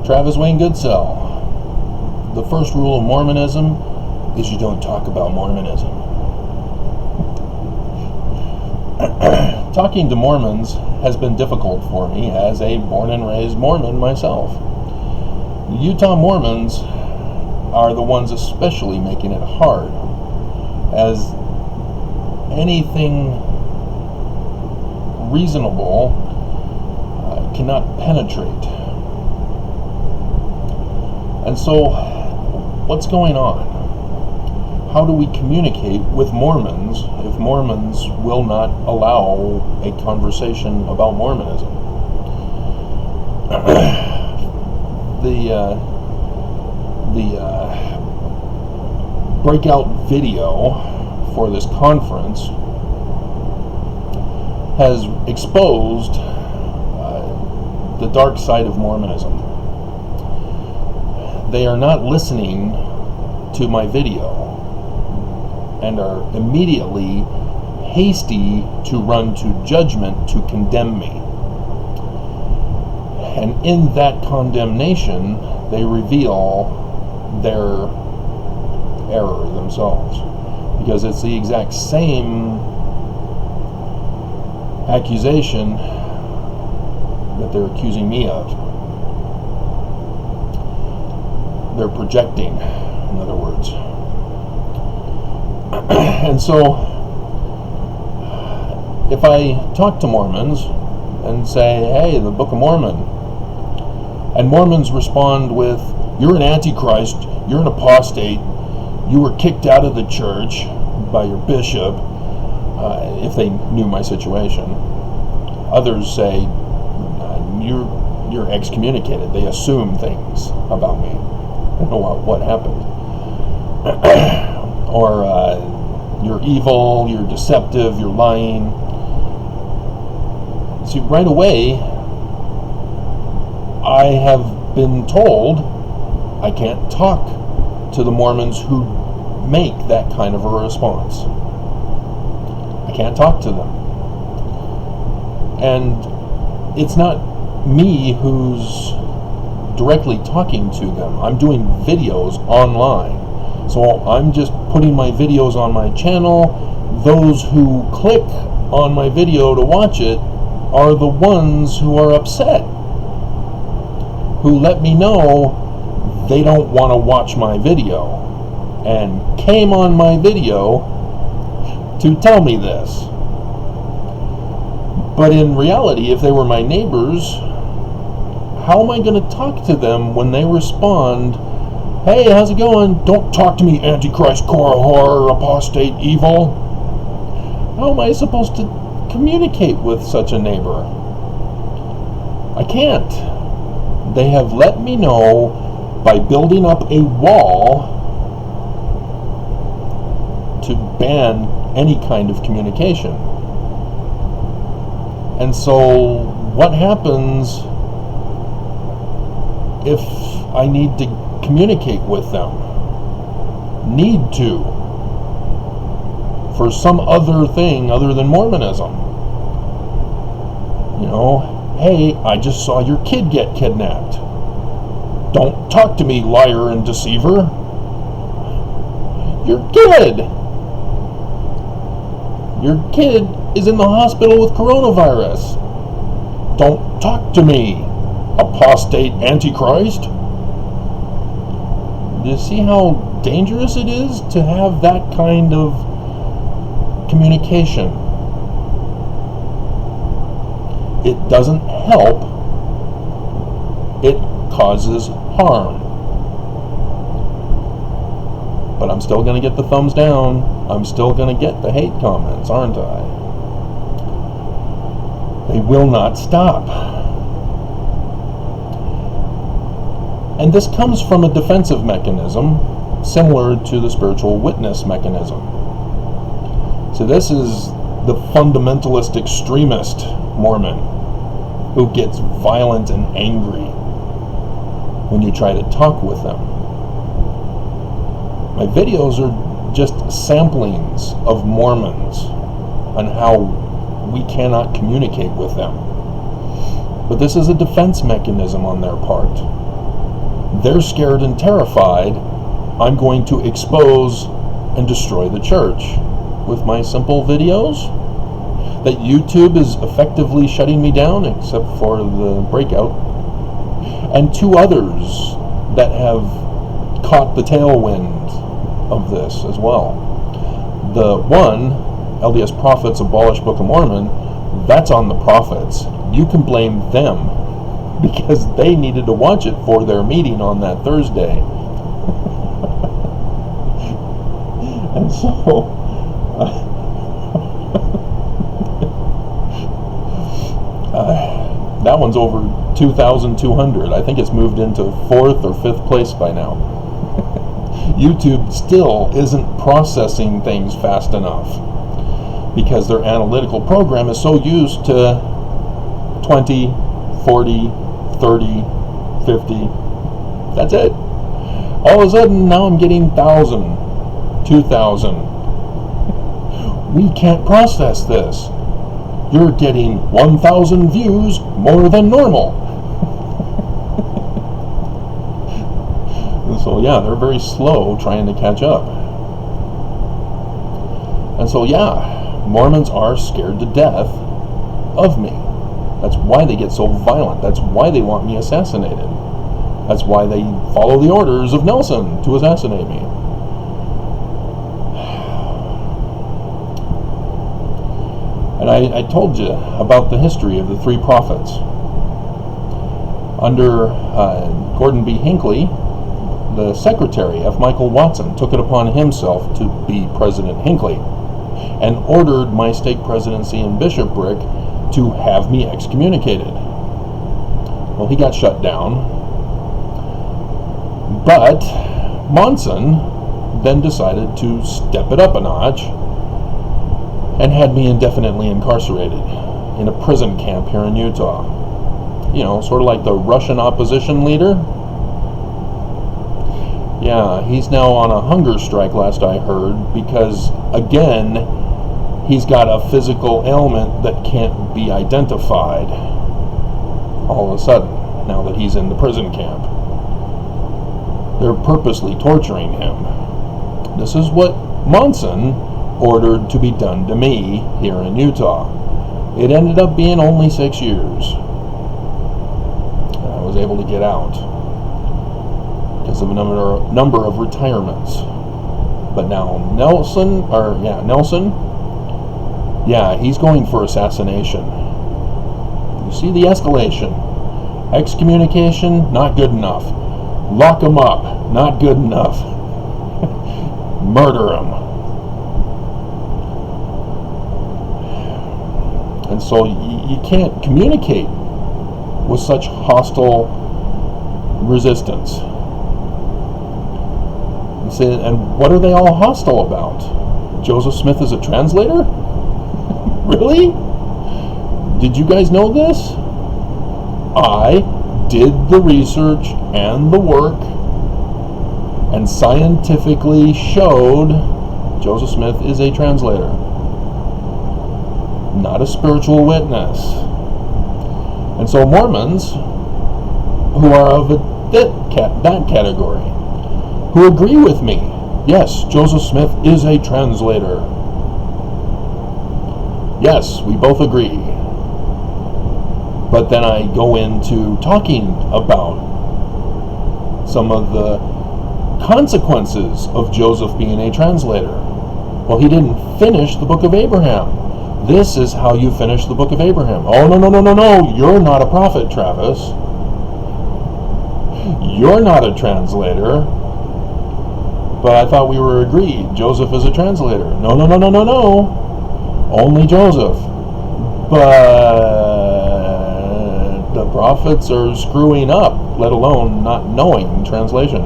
Travis Wayne Goodsell. The first rule of Mormonism is you don't talk about Mormonism. Talking to Mormons has been difficult for me as a born and raised Mormon myself. The Utah Mormons are the ones especially making it hard, as anything reasonable cannot penetrate. And so, what's going on? How do we communicate with Mormons if Mormons will not allow a conversation about Mormonism? The breakout video for this conference has exposed the dark side of Mormonism. They are not listening to my video and are immediately hasty to run to judgment to condemn me. And in that condemnation, they reveal their error themselves, because it's the exact same accusation that they're accusing me of. They're projecting, in other words. And so, if I talk to Mormons and say, hey, the Book of Mormon, and Mormons respond with, you're an antichrist, you're an apostate, you were kicked out of the church by your bishop, if they knew my situation. Others say, you're excommunicated. They assume things about me. I don't know what happened. Or you're evil, you're deceptive, you're lying. See, right away, I have been told I can't talk to the Mormons who make that kind of a response. I can't talk to them. And it's not me who's directly talking to them. I'm doing videos online. So I'm just putting my videos on my channel. Those who click on my video to watch it are the ones who are upset, who let me know they don't want to watch my video and came on my video to tell me this. But in reality, if they were my neighbors, how am I going to talk to them when they respond, hey, how's it going? Don't talk to me, Antichrist, horror, apostate, evil. How am I supposed to communicate with such a neighbor? I can't. They have let me know by building up a wall to ban any kind of communication. And so, what happens if I need to communicate with them? Need to. For some other thing other than Mormonism. You know, hey, I just saw your kid get kidnapped. Don't talk to me, liar and deceiver. Your kid is in the hospital with coronavirus. Don't talk to me, apostate antichrist. Do you see how dangerous it is to have that kind of communication? It doesn't help. It causes harm. But I'm still going to get the thumbs down. I'm still going to get the hate comments, aren't I? They will not stop. And this comes from a defensive mechanism similar to the spiritual witness mechanism. So this is the fundamentalist extremist Mormon who gets violent and angry when you try to talk with them. My videos are just samplings of Mormons on how we cannot communicate with them. But this is a defense mechanism on their part. they're scared and terrified I'm going to expose and destroy the church with my simple videos. That YouTube is effectively shutting me down, except for the breakout. And 2 others that have caught the tailwind of this as well. The one, LDS Prophets Abolish Book of Mormon, that's on the prophets. You can blame them because they needed to watch it for their meeting on that Thursday. And so that one's over 2,200. I think it's moved into 4th or 5th place by now. YouTube still isn't processing things fast enough because their analytical program is so used to 20, 40, 30, 50. That's it. All of a sudden, now I'm getting 1,000, 2,000. We can't process this. You're getting 1,000 views more than normal. And so yeah, they're very slow trying to catch up. And so yeah, Mormons are scared to death of me. That's why they get so violent. That's why they want me assassinated. That's why they follow the orders of Nelson to assassinate me. And I told you about the history of the 3 prophets. Under Gordon B. Hinckley, the secretary of Michael Watson took it upon himself to be President Hinckley and ordered my stake presidency and bishopric to have me excommunicated. Well, he got shut down, but Monson then decided to step it up a notch and had me indefinitely incarcerated in a prison camp here in Utah. You know, sort of like the Russian opposition leader. Yeah, he's now on a hunger strike, last I heard, because, again, he's got a physical ailment that can't be identified all of a sudden, now that he's in the prison camp. They're purposely torturing him. This is what Monson ordered to be done to me here in Utah. It ended up being only 6 years. And I was able to get out because of a number of retirements. But now Nelson, he's going for assassination. You see the escalation. Excommunication, not good enough. Lock him up, not good enough. Murder him. And so you can't communicate with such hostile resistance. You say, and what are they all hostile about? Joseph Smith is a translator? Really? Did you guys know this? I did the research and the work and scientifically showed Joseph Smith is a translator, not a spiritual witness. And so Mormons, who are of that category, who agree with me, yes, Joseph Smith is a translator. Yes, we both agree. But then I go into talking about some of the consequences of Joseph being a translator. Well, he didn't finish the book of Abraham. This is how you finish the book of Abraham. Oh, no, you're not a prophet, Travis. You're not a translator. But I thought we were agreed. Joseph is a translator. No. Only Joseph. But the prophets are screwing up, let alone not knowing translation.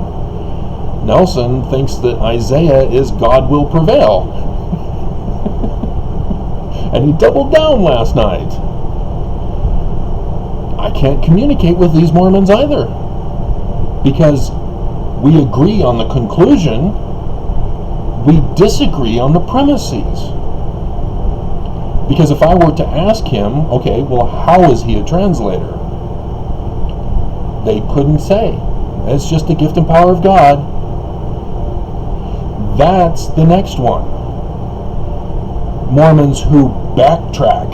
Nelson thinks that Isaiah is God will prevail. And he doubled down last night. I can't communicate with these Mormons either, because we agree on the conclusion, we disagree on the premises. Because if I were to ask him, okay, well, how is he a translator? They couldn't say. It's just the gift and power of God. That's the next one. Mormons who backtrack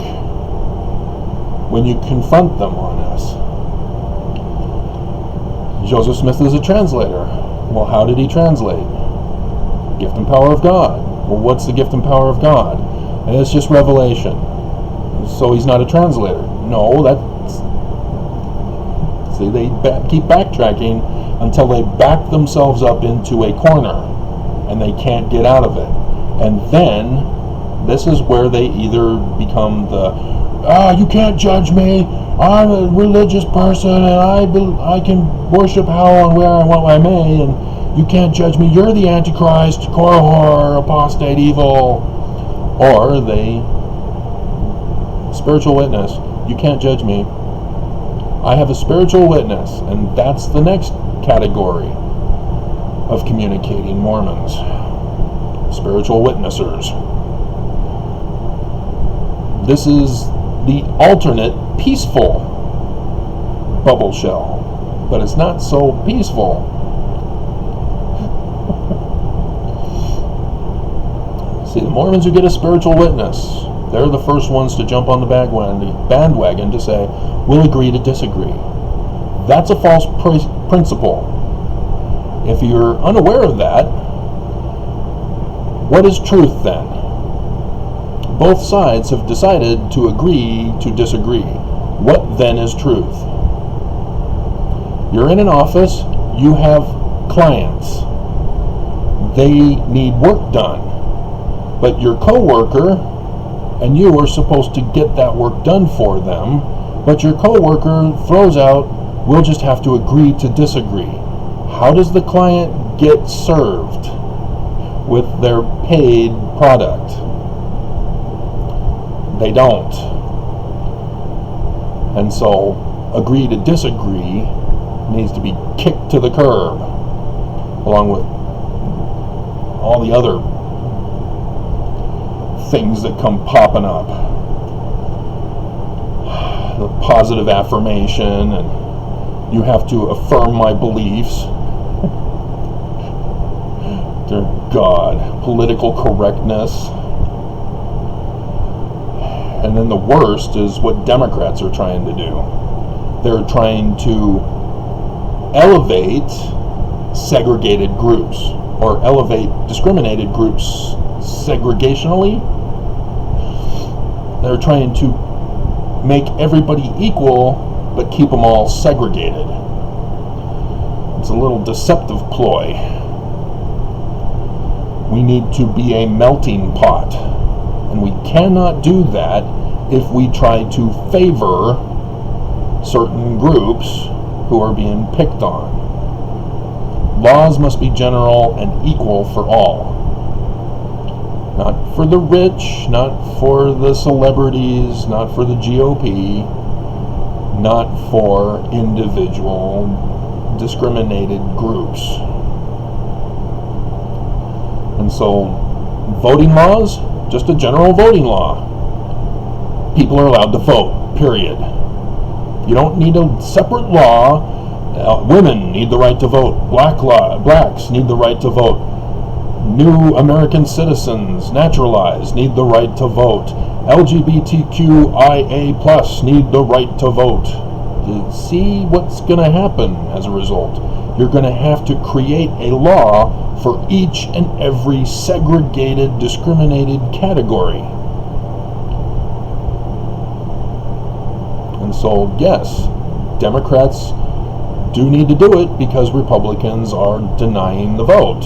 when you confront them on this. Joseph Smith is a translator. Well, how did he translate? Gift and power of God. Well, what's the gift and power of God? And it's just revelation. So he's not a translator. No, that's... See, they keep backtracking until they back themselves up into a corner and they can't get out of it. And then this is where they either become the, you can't judge me, I'm a religious person and I can worship how and where and what I may, and you can't judge me, you're the Antichrist, Korahor, apostate, evil. Or they, spiritual witness, you can't judge me, I have a spiritual witness. And that's the next category of communicating Mormons. Spiritual witnessers. This is the alternate peaceful bubble shell, but it's not so peaceful. See, the Mormons who get a spiritual witness, they're the first ones to jump on the bandwagon to say, we'll agree to disagree. That's a false principle. If you're unaware of that, what is truth then? Both sides have decided to agree to disagree. What then is truth? You're in an office, you have clients. They need work done. But your coworker and you are supposed to get that work done for them, but your coworker throws out, we'll just have to agree to disagree. How does the client get served with their paid product? They don't. And so, agree to disagree needs to be kicked to the curb, along with all the other things that come popping up. The positive affirmation, and you have to affirm my beliefs. Dear God, political correctness. And then the worst is what Democrats are trying to do. They're trying to elevate segregated groups, or elevate discriminated groups segregationally. They're trying to make everybody equal, but keep them all segregated. It's a little deceptive ploy. We need to be a melting pot. And we cannot do that if we try to favor certain groups who are being picked on. Laws must be general and equal for all. Not for the rich, not for the celebrities, not for the GOP, not for individual discriminated groups. And so, voting laws, just a general voting law. People are allowed to vote, period. You don't need a separate law. Women need the right to vote. Blacks need the right to vote. New American citizens, naturalized, need the right to vote. LGBTQIA+ need the right to vote. See what's going to happen as a result. You're going to have to create a law for each and every segregated, discriminated category. And so, yes, Democrats do need to do it because Republicans are denying the vote.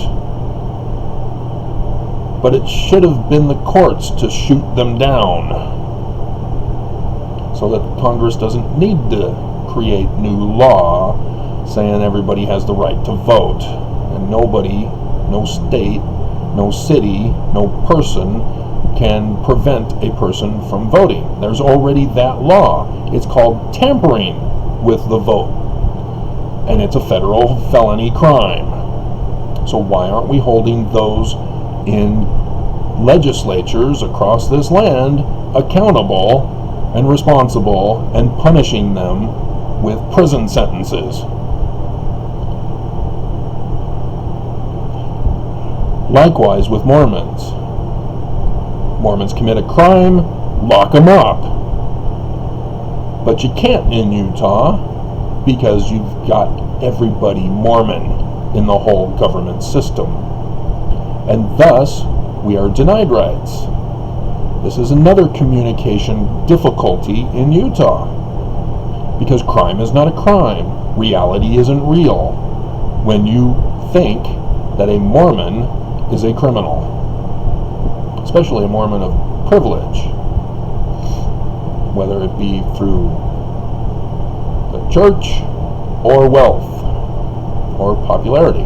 But it should have been the courts to shoot them down, so that Congress doesn't need to create new law saying everybody has the right to vote. And nobody, no state, no city, no person can prevent a person from voting. There's already that law. It's called tampering with the vote. And it's a federal felony crime. So why aren't we holding those in legislatures across this land accountable and responsible and punishing them with prison sentences? Likewise with Mormons. Mormons commit a crime, lock them up. But you can't in Utah because you've got everybody Mormon in the whole government system. And thus, we are denied rights. This is another communication difficulty in Utah. Because crime is not a crime. Reality isn't real when you think that a Mormon is a criminal. Especially a Mormon of privilege. Whether it be through the church or wealth or popularity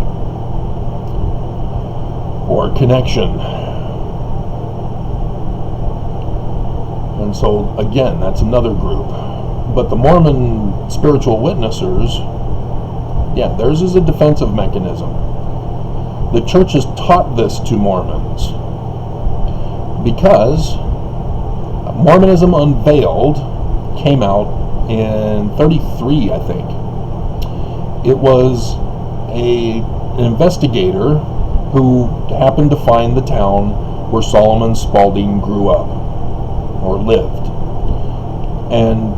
or connection. And so again, that's another group. But the Mormon spiritual witnessers, yeah, theirs is a defensive mechanism. The church has taught this to Mormons because Mormonism Unveiled came out in 1933, I think. It was an investigator who happened to find the town where Solomon Spaulding grew up or lived. And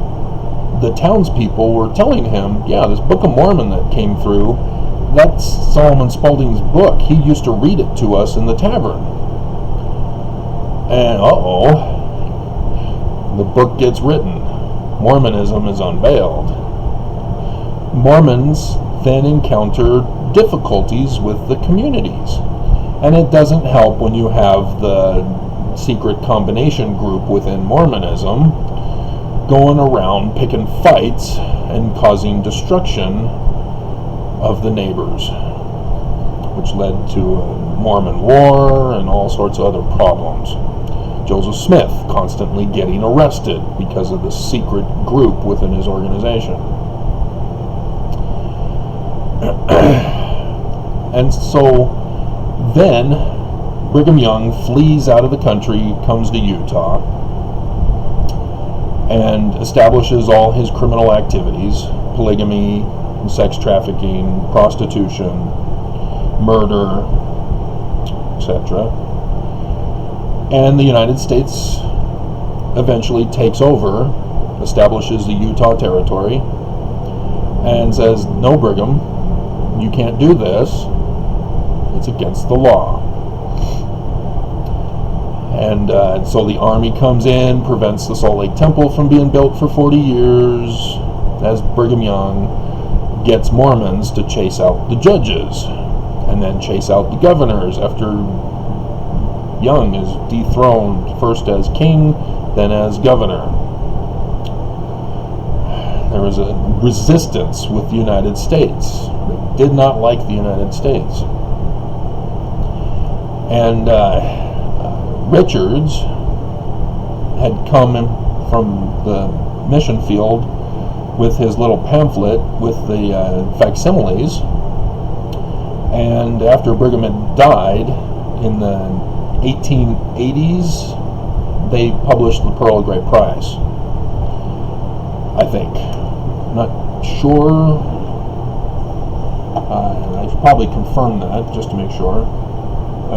the townspeople were telling him, yeah, this Book of Mormon that came through, that's Solomon Spaulding's book. He used to read it to us in the tavern. And the book gets written. Mormonism is unveiled. Mormons then encounter difficulties with the communities. And it doesn't help when you have the secret combination group within Mormonism going around picking fights and causing destruction of the neighbors, which led to a Mormon war and all sorts of other problems. Joseph Smith constantly getting arrested because of the secret group within his organization. And so then Brigham Young flees out of the country, comes to Utah, and establishes all his criminal activities: polygamy, sex trafficking, prostitution, murder, etc. And the United States eventually takes over, establishes the Utah Territory, and says, no, Brigham, you can't do this. It's against the law. And so the army comes in, prevents the Salt Lake Temple from being built for 40 years, as Brigham Young gets Mormons to chase out the judges, and then chase out the governors after Young is dethroned, first as king, then as governor. There was a resistance with the United States. They did not like the United States. And Richards had come from the mission field with his little pamphlet with the facsimiles, and after Brigham had died in the 1880s, they published the Pearl of Great Price, I think. I'm not sure. I should probably confirm that just to make sure.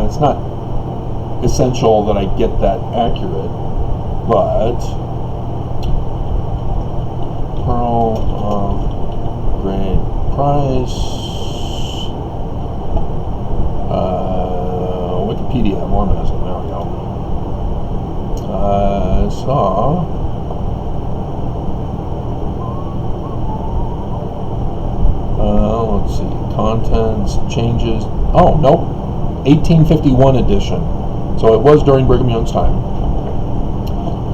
It's not essential that I get that accurate, but Pearl of Great Price, Wikipedia, Mormonism, there we go. Let's see, contents, changes, oh, nope, 1851 edition. So it was during Brigham Young's time.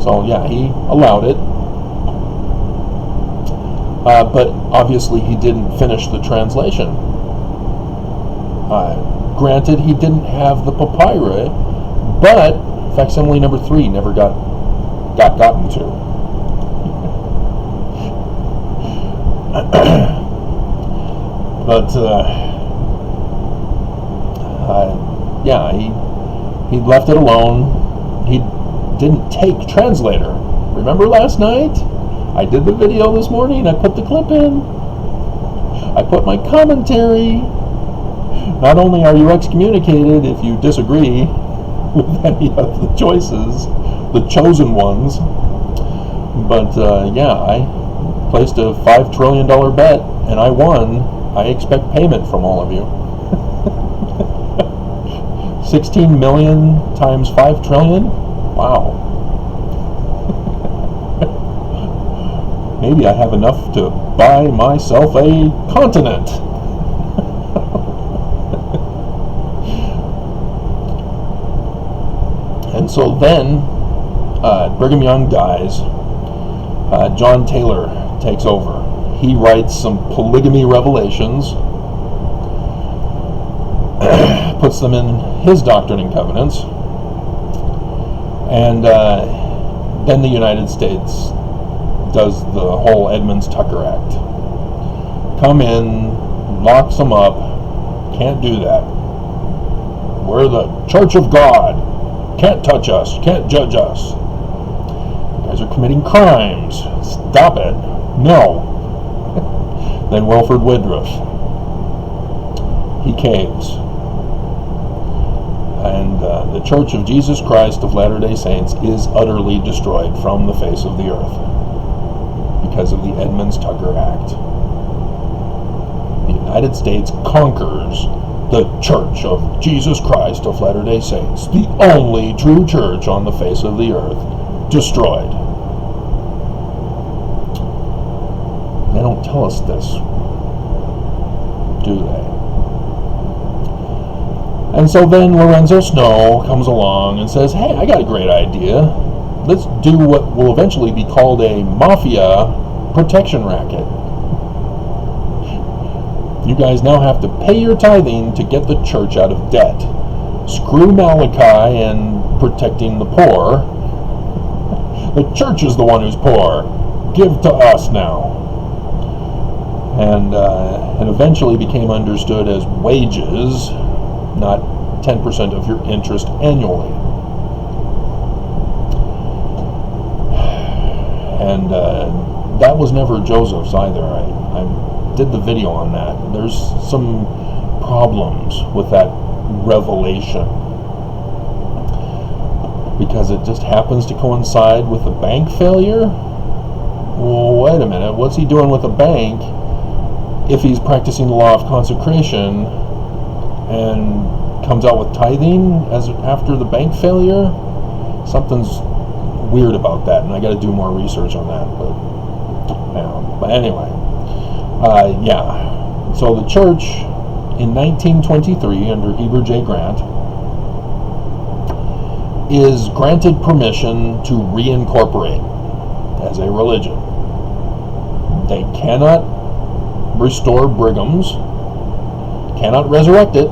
So yeah, he allowed it. But obviously he didn't finish the translation. Granted, he didn't have the papyri, but facsimile number 3 never got gotten to. But yeah, he left it alone. He didn't take translator. Remember last night? I did the video this morning. I put the clip in. I put my commentary. Not only are you excommunicated if you disagree with any of the choices, the chosen ones, but yeah, I placed a $5 trillion bet and I won. I expect payment from all of you. 16 million times 5 trillion? Wow. Maybe I have enough to buy myself a continent. And so then, Brigham Young dies. John Taylor takes over. He writes some polygamy revelations, puts them in his Doctrine and Covenants, and then the United States does the whole Edmunds-Tucker Act. Come in, locks them up, can't do that. We're the Church of God. Can't touch us, can't judge us. You guys are committing crimes. Stop it. No. Then Wilford Woodruff. He caves. And the Church of Jesus Christ of Latter-day Saints is utterly destroyed from the face of the earth because of the Edmunds-Tucker Act. The United States conquers the Church of Jesus Christ of Latter-day Saints, the only true church on the face of the earth, destroyed. They don't tell us this, do they? And so then Lorenzo Snow comes along and says, hey, I got a great idea. Let's do what will eventually be called a mafia protection racket. You guys now have to pay your tithing to get the church out of debt. Screw Malachi and protecting the poor. The church is the one who's poor. Give to us now. And eventually became understood as wages, not 10% of your interest annually. And that was never Joseph's either. I did the video on that. There's some problems with that revelation because it just happens to coincide with the bank failure. Well, wait a minute, what's he doing with the bank if he's practicing the law of consecration and comes out with tithing as after the bank failure? Something's weird about that, and I got to do more research on that. But anyway, yeah. So the church in 1923 under Heber J. Grant is granted permission to reincorporate as a religion. They cannot restore Brigham's, cannot resurrect it,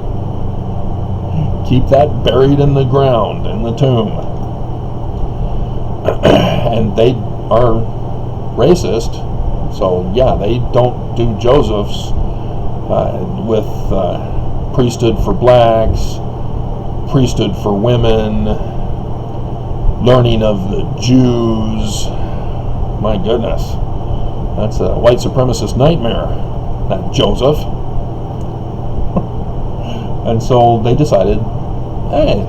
keep that buried in the ground, in the tomb. And they are racist, so yeah, they don't do Joseph's with priesthood for blacks, priesthood for women, learning of the Jews. My goodness, that's a white supremacist nightmare, that Joseph. And so they decided, hey,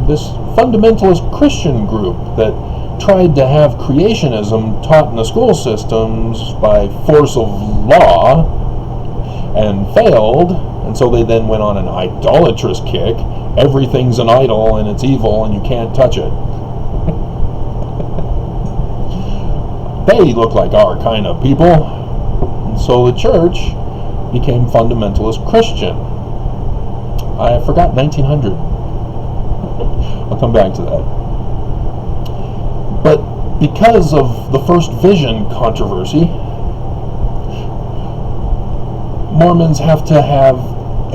this fundamentalist Christian group that tried to have creationism taught in the school systems by force of law and failed, and so they then went on an idolatrous kick. Everything's an idol and it's evil and you can't touch it. They look like our kind of people. And so the church became fundamentalist Christian. I forgot 1900. I'll come back to that. But because of the first vision controversy, Mormons have to have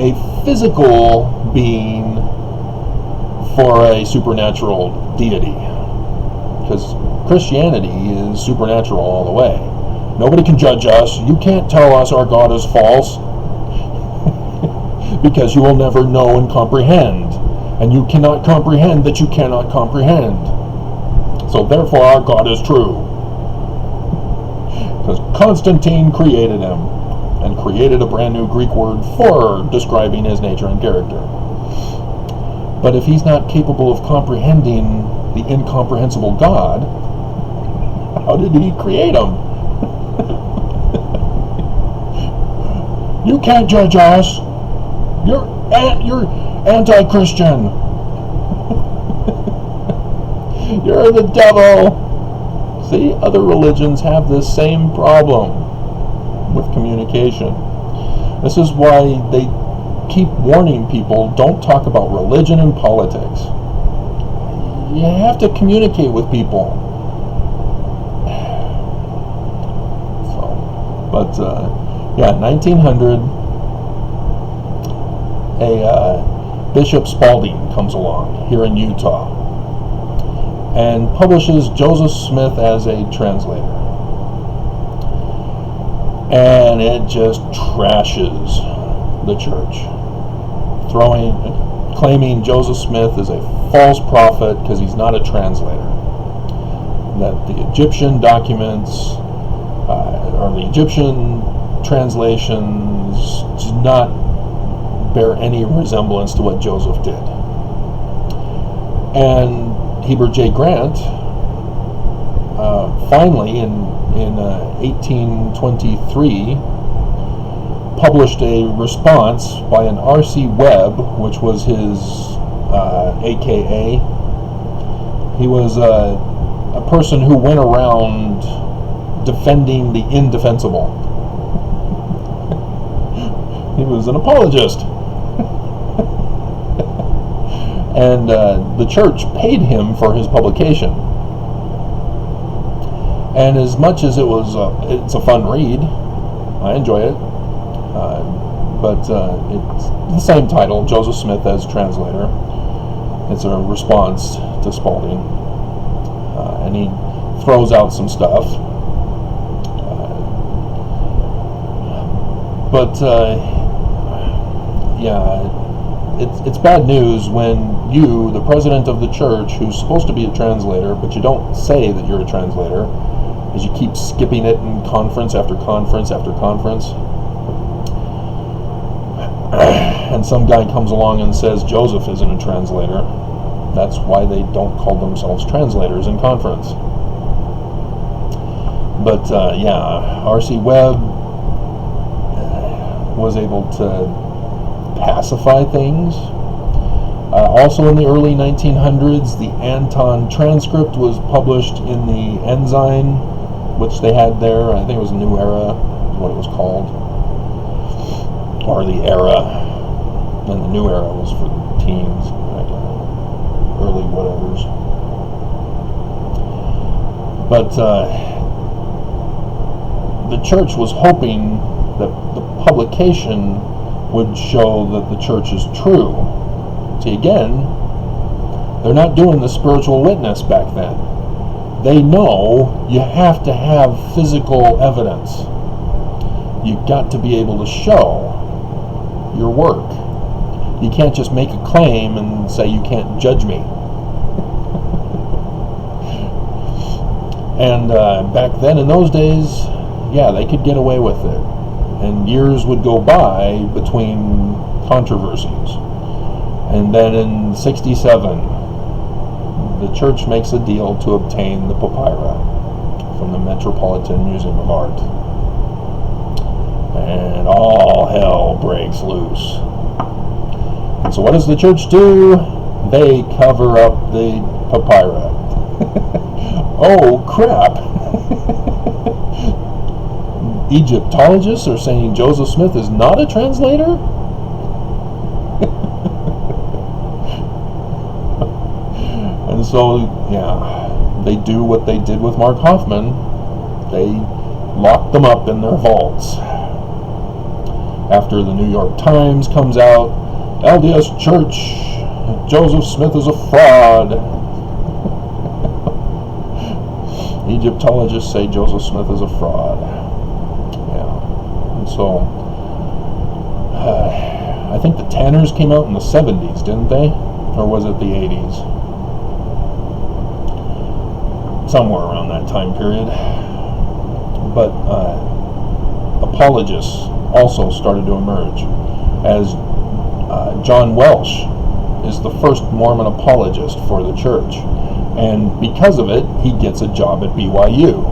a physical being for a supernatural deity. Because Christianity is supernatural all the way. Nobody can judge us. You can't tell us our God is false. Because you will never know and comprehend. And you cannot comprehend that you cannot comprehend. So therefore our God is true. Because Constantine created him. and created a brand new Greek word for describing his nature and character. But if he's not capable of comprehending the incomprehensible God, how did he create him? You can't judge us. You're anti-Christian. You're the devil. See, other religions have this same problem with communication. This is why they keep warning people, don't talk about religion and politics. You have to communicate with people. So, but yeah, 1900, Bishop Spalding comes along here in Utah and publishes Joseph Smith as a translator. And it just trashes the church, claiming Joseph Smith is a false prophet because he's not a translator. That the Egyptian documents or the Egyptian translations do not bear any resemblance to what Joseph did. And Heber J. Grant finally in 1823 published a response by an R.C. Webb, which was his AKA. He was a person who went around defending the indefensible. He was an apologist. And the church paid him for his publication. And as much as it's a fun read, I enjoy it. But it's the same title, Joseph Smith as translator. It's a response to Spalding. And he throws out some stuff. Yeah, it's bad news when you, the president of the church, who's supposed to be a translator, but you don't say that you're a translator, as you keep skipping it in conference after conference after conference. And some guy comes along and says Joseph isn't a translator. That's why they don't call themselves translators in conference. But yeah, R.C. Webb was able to pacify things. Also in the early 1900s, the Anton transcript was published in the Ensign, which they had there. I think it was New Era, is what it was called. Or the Era. And the New Era was for the teens, early whatevers. But the church was hoping that the publication would show that the church is true. See, again, they're not doing the spiritual witness back then. They know you have to have physical evidence. You've got to be able to show your work. You can't just make a claim and say you can't judge me. And back then, in those days, yeah, they could get away with it. And years would go by between controversies. And then in 1967, the church makes a deal to obtain the papyri from the Metropolitan Museum of Art. And all hell breaks loose. And so what does the church do? They cover up the papyri. Oh, crap. Egyptologists are saying Joseph Smith is not a translator? And so, yeah, they do what they did with Mark Hoffman. They lock them up in their vaults. After the New York Times comes out, LDS Church, Joseph Smith is a fraud. Egyptologists say Joseph Smith is a fraud. Yeah. And so, I think the Tanners came out in the 70s, didn't they? Or was it the 80s? Somewhere around that time period. But apologists also started to emerge, as John Welsh is the first Mormon apologist for the church, and because of it, he gets a job at BYU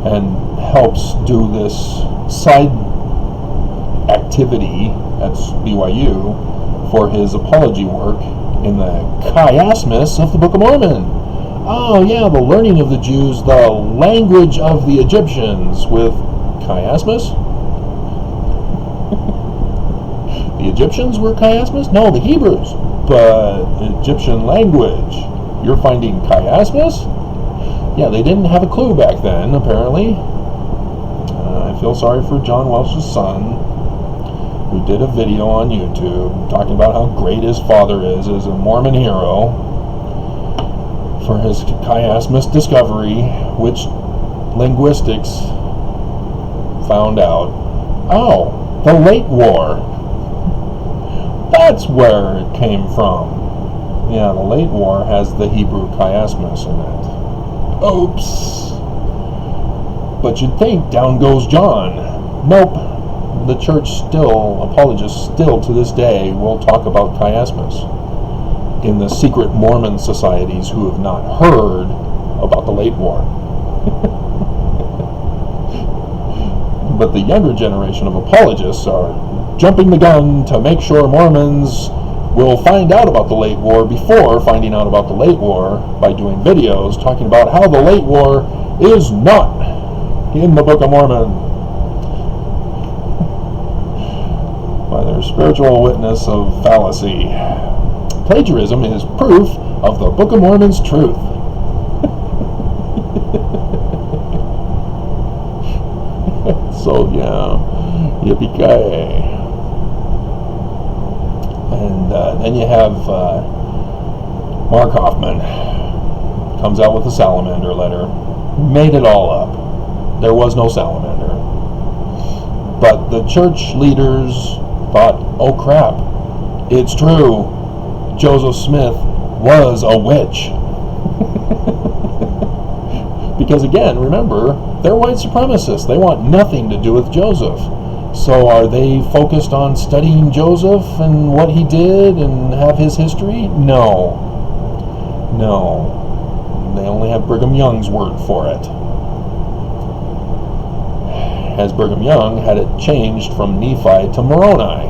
and helps do this side activity at BYU for his apology work in the chiasmus of the Book of Mormon. Oh yeah, the learning of the Jews, the language of the Egyptians with chiasmus. The Egyptians were chiasmus? No, the Hebrews. But Egyptian language. You're finding chiasmus? Yeah, they didn't have a clue back then, apparently. I feel sorry for John Welsh's son, who did a video on YouTube talking about how great his father is as a Mormon hero for his chiasmus discovery, which linguistics found out. Oh, the late war. That's where it came from. Yeah, the late war has the Hebrew chiasmus in it. Oops. But you'd think down goes John. Nope. The church still, apologists still to this day, will talk about chiasmus in the secret Mormon societies who have not heard about the late war. But the younger generation of apologists are jumping the gun to make sure Mormons will find out about the late war before finding out about the late war by doing videos talking about how the late war is not in the Book of Mormon. By their spiritual witness of fallacy. Plagiarism is proof of the Book of Mormon's truth. So yeah, yippee-ki-yay. And then you have Mark Hoffman comes out with a salamander letter. Made it all up. There was no salamander. But the church leaders thought, oh crap, it's true. Joseph Smith was a witch. Because again, remember, they're white supremacists. They want nothing to do with Joseph. So are they focused on studying Joseph and what he did and have his history? No. No. They only have Brigham Young's word for it. As Brigham Young had it changed from Nephi to Moroni.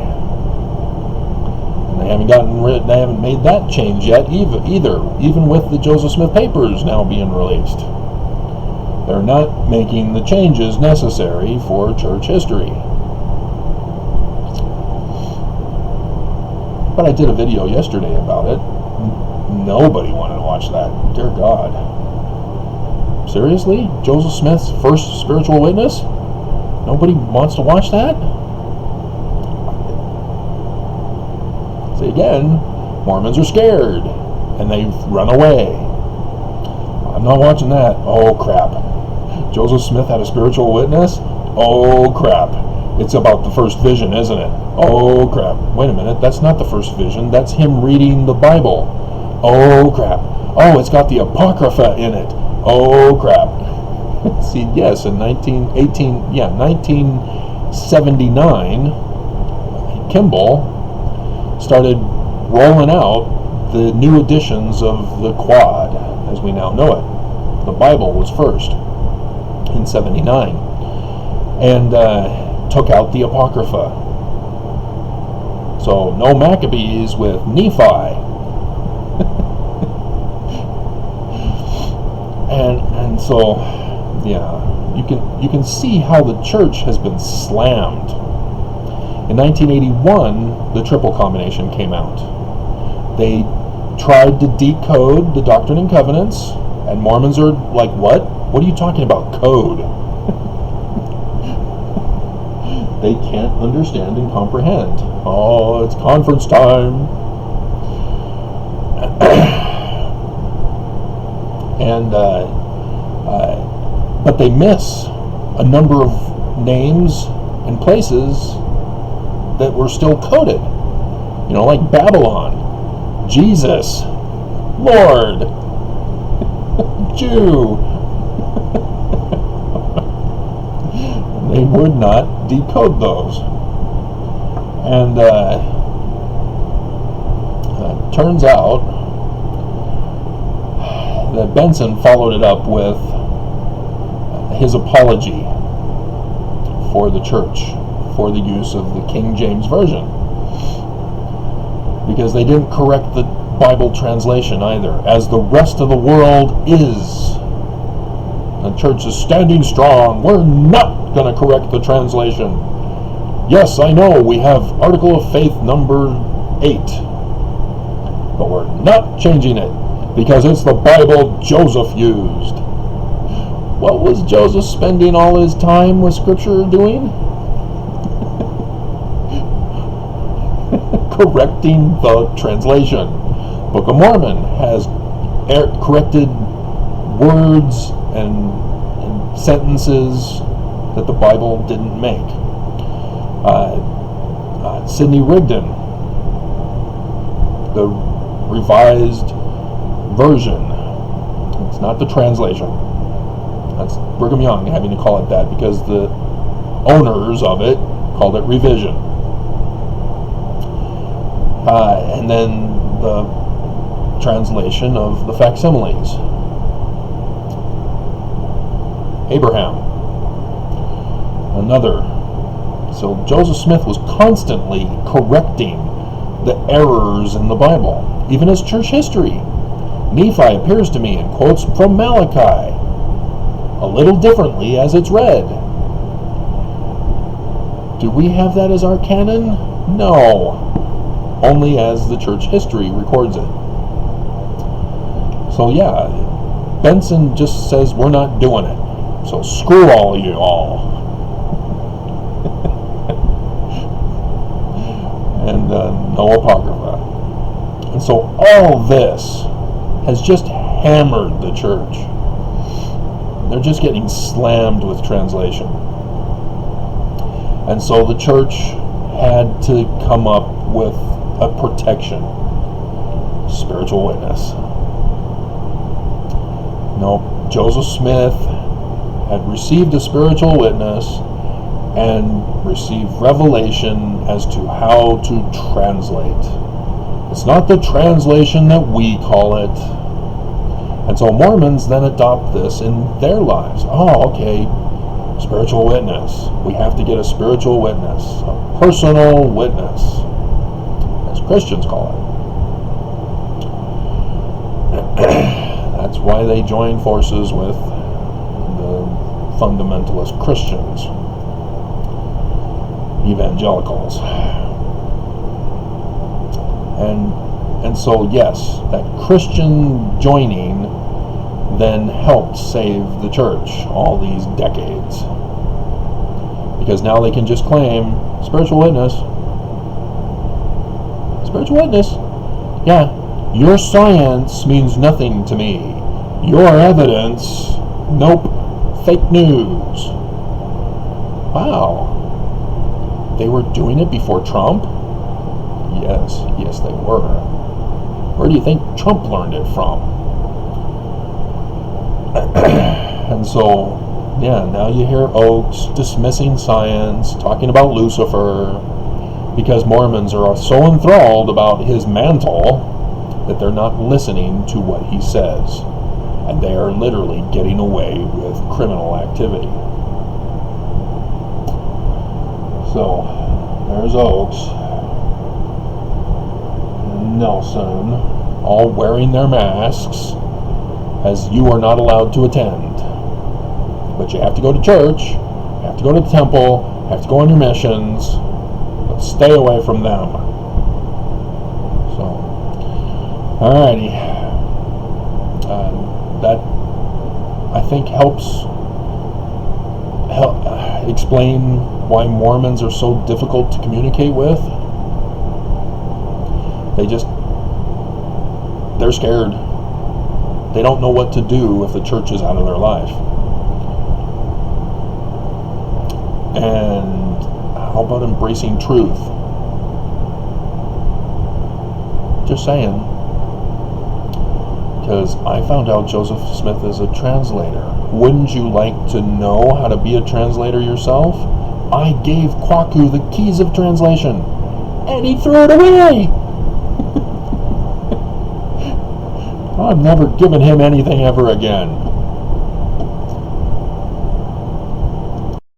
And they haven't made that change yet either, even with the Joseph Smith papers now being released. They're not making the changes necessary for church history. But I did a video yesterday about it. Nobody wanted to watch that. Dear God. Seriously? Joseph Smith's first spiritual witness? Nobody wants to watch that? See, again, Mormons are scared, and they've run away. I'm not watching that. Oh, crap. Joseph Smith had a spiritual witness? Oh, crap. It's about the first vision, isn't it? Oh, crap. Wait a minute. That's not the first vision. That's him reading the Bible. Oh, crap. Oh, it's got the Apocrypha in it. Oh, crap. See, yes, in 1979, Kimball started rolling out the new editions of the Quad, as we now know it. The Bible was first in 79, and took out the Apocrypha. So no Maccabees with Nephi. and so, yeah, you can see how the church has been slammed. In 1981, the triple combination came out. They tried to decode the Doctrine and Covenants, and Mormons are like, what? What are you talking about, code? They can't understand and comprehend. Oh, it's conference time. But they miss a number of names and places that were still coded. You know, like Babylon, Jesus, Lord, Jew. They would not decode those. And turns out that Benson followed it up with his apology for the church for the use of the King James Version, because they didn't correct the Bible translation either, as the rest of the world is. The church is standing strong. We're not going to correct the translation. Yes, I know we have Article of Faith number 8, but we're not changing it because it's the Bible Joseph used. What was Joseph spending all his time with Scripture doing? Correcting the translation. Book of Mormon has corrected words and sentences that the Bible didn't make. Sidney Rigdon, the revised version. It's not the translation. That's Brigham Young having to call it that because the owners of it called it revision. And then the translation of the facsimiles. Abraham, another. So Joseph Smith was constantly correcting the errors in the Bible, even as church history. Nephi appears to me in quotes from Malachi, a little differently as it's read. Do we have that as our canon? No, only as the church history records it. So yeah, Benson just says we're not doing it. So screw all of you all. And no Apocrypha. And so all this has just hammered the church. They're just getting slammed with translation. And so the church had to come up with a protection. Spiritual witness. No, Joseph Smith had received a spiritual witness and received revelation as to how to translate. It's not the translation that we call it. And so Mormons then adopt this in their lives. Oh, okay, spiritual witness. We have to get a spiritual witness, a personal witness, as Christians call it. That's why they join forces with the fundamentalist Christians, evangelicals. And so yes, that Christian joining then helped save the church all these decades, because now they can just claim spiritual witness. Spiritual witness? Yeah, your science means nothing to me. Your evidence, nope, fake news. Wow. They were doing it before Trump? Yes, they were. Where do you think Trump learned it from? And so, yeah, now you hear Oakes dismissing science, talking about Lucifer, because Mormons are so enthralled about his mantle that they're not listening to what he says. And they are literally getting away with criminal activity. So, there's Oakes and Nelson, all wearing their masks, as you are not allowed to attend. But you have to go to church, you have to go to the temple, you have to go on your missions, but stay away from them. So, alrighty. That, I think, helps explain why Mormons are so difficult to communicate with. They're scared. They don't know what to do if the church is out of their life. And how about embracing truth? Just saying. because I found out Joseph Smith is a translator. Wouldn't you like to know how to be a translator yourself? I gave Kwaku the keys of translation, and he threw it away. I'm never giving him anything ever again.